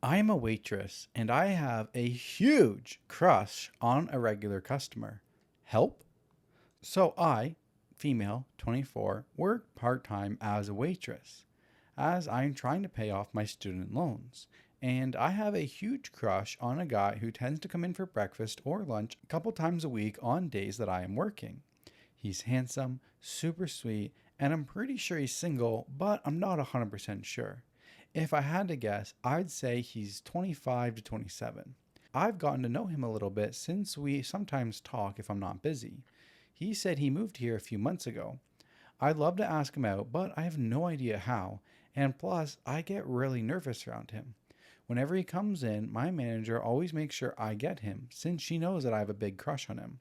I am a waitress and I have a huge crush on a regular customer. Help? So I, female, 24, work part-time as a waitress as I'm trying to pay off my student loans. And I have a huge crush on a guy who tends to come in for breakfast or lunch a couple times a week on days that I am working. He's handsome, super sweet, and I'm pretty sure he's single, but I'm not 100% sure. If I had to guess, I'd say he's 25 to 27. I've gotten to know him a little bit since we sometimes talk if I'm not busy. He said he moved here a few months ago. I'd love to ask him out, but I have no idea how, and plus, I get really nervous around him. Whenever he comes in, my manager always makes sure I get him, since she knows that I have a big crush on him.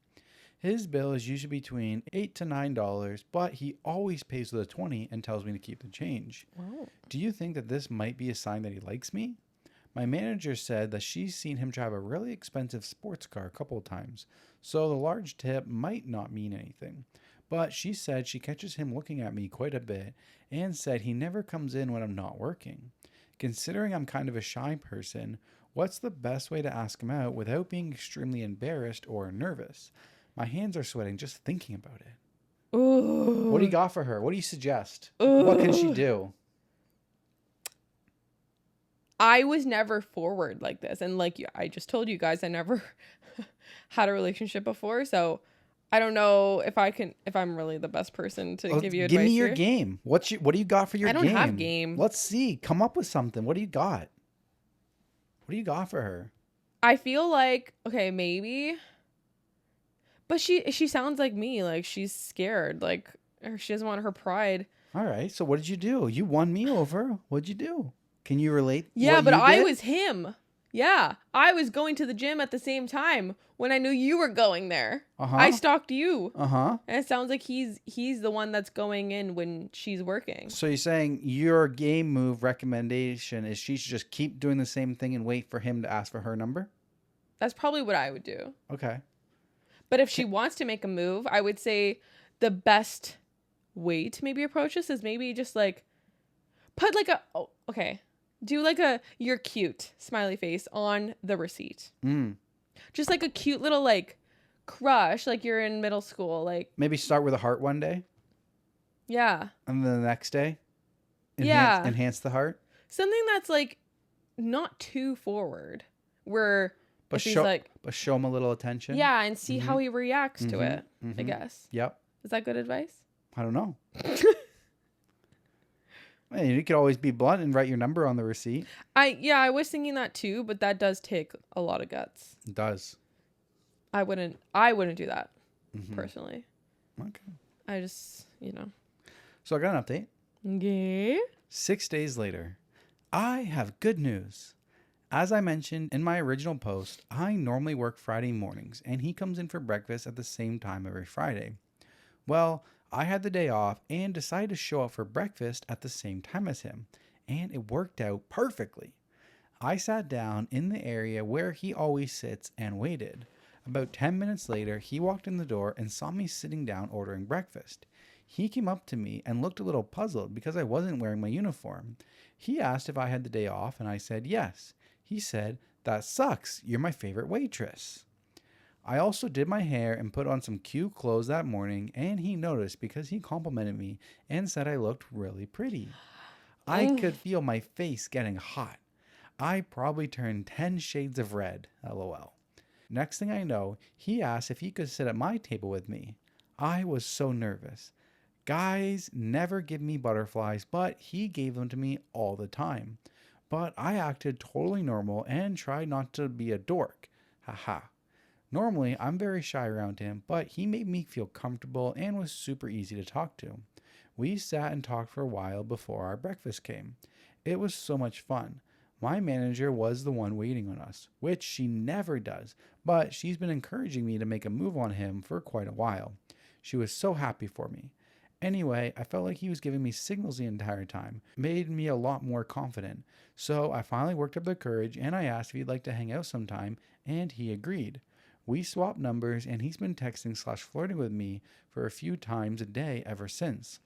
His bill is usually between $8 to $9, but he always pays with a 20 and tells me to keep the change. Wow. Do you think that this might be a sign that he likes me? My manager said that she's seen him drive a really expensive sports car a couple of times, so the large tip might not mean anything. But she said she catches him looking at me quite a bit and said he never comes in when I'm not working. Considering I'm kind of a shy person, what's the best way to ask him out without being extremely embarrassed or nervous? My hands are sweating just thinking about it. Ooh. What do you got for her? What do you suggest? Ooh. What can she do? I was never forward like this. And like I just told you guys, I never had a relationship before. So I don't know if I'm really the best person to give you advice. Give me your here. game. What do you got for your game? I don't have game. Let's see. Come up with something. What do you got? What do you got for her? I feel like, okay, maybe. But she sounds like me. Like she's scared. Like or she doesn't want her pride. All right. So what did you do? You won me over. What'd you do? Can you relate? Yeah, but I was him. Yeah. I was going to the gym at the same time when I knew you were going there. Uh-huh. I stalked you. Uh-huh. And it sounds like he's the one that's going in when she's working. So you're saying your game move recommendation is she should just keep doing the same thing and wait for him to ask for her number? That's probably what I would do. Okay. But if she wants to make a move, I would say the best way to maybe approach this is maybe just like put like do like a "you're cute" smiley face on the receipt. Just like a cute little like crush, like you're in middle school. Like maybe start with a heart one day. Yeah. And then the next day, enhance the heart. Something that's like not too forward, where but show him a little attention. Yeah, and see how he reacts to it. I guess. Yep. Is that good advice? I don't know. Man, you could always be blunt and write your number on the receipt. I was thinking that too, but that does take a lot of guts. It does. I wouldn't do that personally. Okay. I just, So I got an update. Okay. 6 days later, I have good news. As I mentioned in my original post, I normally work Friday mornings, and he comes in for breakfast at the same time every Friday. Well, I had the day off and decided to show up for breakfast at the same time as him, and it worked out perfectly. I sat down in the area where he always sits and waited. About 10 minutes later, he walked in the door and saw me sitting down ordering breakfast. He came up to me and looked a little puzzled because I wasn't wearing my uniform. He asked if I had the day off, and I said yes. He said, "That sucks. You're my favorite waitress." I also did my hair and put on some cute clothes that morning, and he noticed because he complimented me and said I looked really pretty. I could feel my face getting hot. I probably turned 10 shades of red, lol. Next thing I know, he asked if he could sit at my table with me. I was so nervous. Guys never give me butterflies, but he gave them to me all the time. But I acted totally normal and tried not to be a dork. Haha. Normally, I'm very shy around him, but he made me feel comfortable and was super easy to talk to. We sat and talked for a while before our breakfast came. It was so much fun. My manager was the one waiting on us, which she never does, but she's been encouraging me to make a move on him for quite a while. She was so happy for me. Anyway, I felt like he was giving me signals the entire time, made me a lot more confident. So I finally worked up the courage and I asked if he'd like to hang out sometime, and he agreed. We swapped numbers and he's been texting/flirting with me for a few times a day ever since.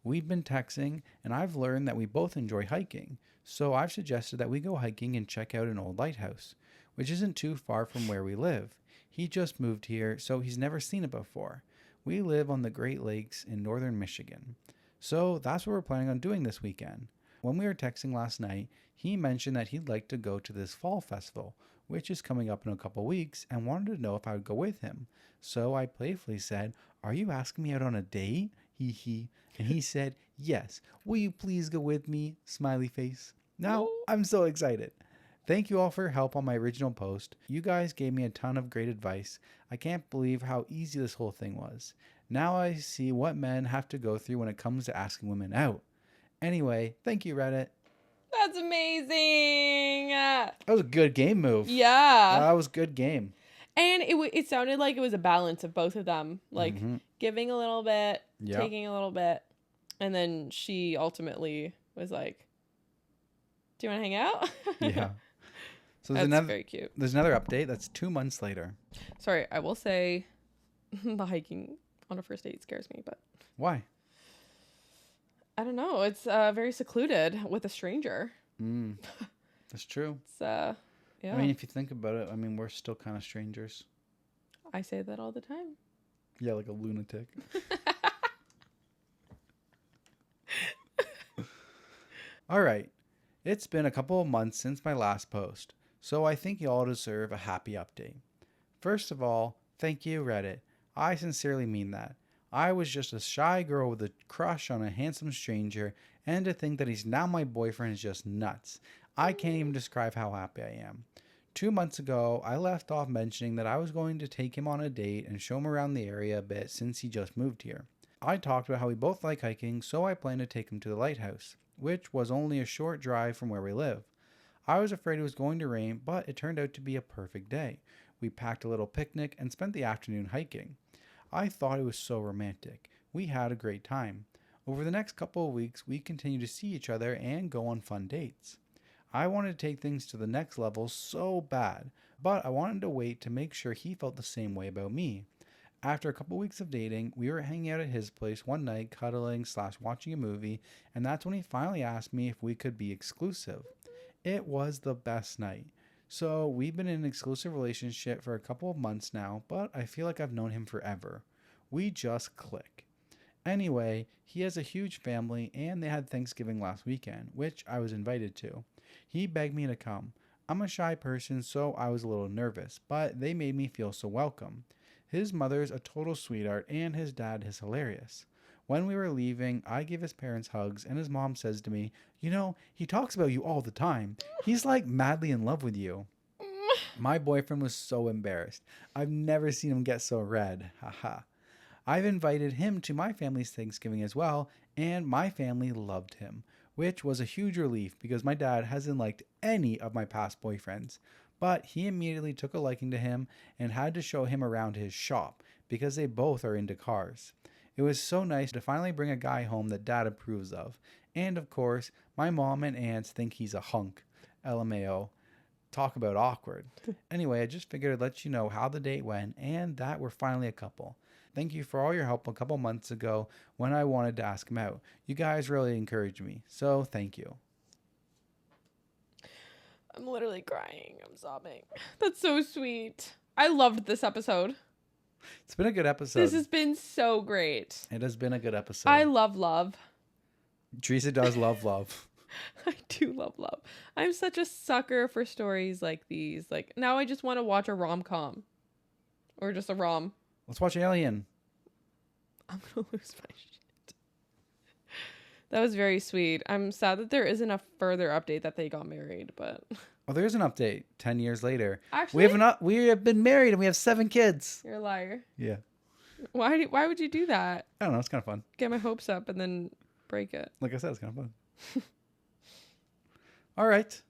We've been texting and I've learned that we both enjoy hiking. So I've suggested that we go hiking and check out an old lighthouse, which isn't too far from where we live. He just moved here, so he's never seen it before. We live on the Great Lakes in northern Michigan. So that's what we're planning on doing this weekend. When we were texting last night, he mentioned that he'd like to go to this fall festival, which is coming up in a couple weeks, and wanted to know if I would go with him. So I playfully said, "Are you asking me out on a date?" Hee hee. And he said, "Yes. Will you please go with me?" Smiley face. Now I'm so excited. Thank you all for your help on my original post. You guys gave me a ton of great advice. I can't believe how easy this whole thing was. Now I see what men have to go through when it comes to asking women out. Anyway, thank you, Reddit. That's amazing. That was a good game move. Yeah. That was a good game. And it sounded like it was a balance of both of them. Like giving a little bit, taking a little bit. And then she ultimately was like, "Do you want to hang out?" Yeah. So that's very cute. There's another update. That's 2 months later. Sorry, I will say the hiking on a first date scares me, but Why? I don't know. It's very secluded with a stranger. That's true. It's yeah. I mean, if you think about it, I mean, we're still kind of strangers. I say that all the time. Yeah, like a lunatic. All right. It's been a couple of months since my last post, so I think you all deserve a happy update. First of all, thank you, Reddit. I sincerely mean that. I was just a shy girl with a crush on a handsome stranger, and to think that he's now my boyfriend is just nuts. I can't even describe how happy I am. 2 months ago, I left off mentioning that I was going to take him on a date and show him around the area a bit since he just moved here. I talked about how we both like hiking, so I planned to take him to the lighthouse, which was only a short drive from where we live. I was afraid it was going to rain, but it turned out to be a perfect day. We packed a little picnic and spent the afternoon hiking. I thought it was so romantic. We had a great time. Over the next couple of weeks, we continued to see each other and go on fun dates. I wanted to take things to the next level so bad, but I wanted to wait to make sure he felt the same way about me. After a couple weeks of dating, we were hanging out at his place one night, cuddling / watching a movie, and that's when he finally asked me if we could be exclusive. It was the best night. So we've been in an exclusive relationship for a couple of months now, but I feel like I've known him forever. We just click. Anyway, he has a huge family and they had Thanksgiving last weekend, which I was invited to. He begged me to come. I'm a shy person, so I was a little nervous, but they made me feel so welcome. His mother's a total sweetheart and his dad is hilarious. When we were leaving, I give his parents hugs and his mom says to me, "You know, he talks about you all the time. He's like madly in love with you." My boyfriend was so embarrassed. I've never seen him get so red. Haha. I've invited him to my family's Thanksgiving as well, and my family loved him, which was a huge relief because my dad hasn't liked any of my past boyfriends. But he immediately took a liking to him and had to show him around his shop because they both are into cars. It was so nice to finally bring a guy home that dad approves of. And of course, my mom and aunts think he's a hunk. LMAO. Talk about awkward. Anyway, I just figured I'd let you know how the date went and that we're finally a couple. Thank you for all your help a couple months ago when I wanted to ask him out. You guys really encouraged me, so thank you. I'm literally crying. I'm sobbing. That's so sweet. I loved this episode. It's been a good episode. This has been so great. It has been a good episode. I love love. Teresa does love love. I do love love. I'm such a sucker for stories like these. Like, now I just want to watch a rom-com. Or just a rom. Let's watch Alien. I'm going to lose my shit. That was very sweet. I'm sad that there isn't a further update that they got married, but... Oh, there's an update 10 years later. Actually? We have been married and we have 7 kids. You're a liar. Yeah. Why would you do that? I don't know. It's kind of fun. Get my hopes up and then break it. Like I said, it's kind of fun. All right.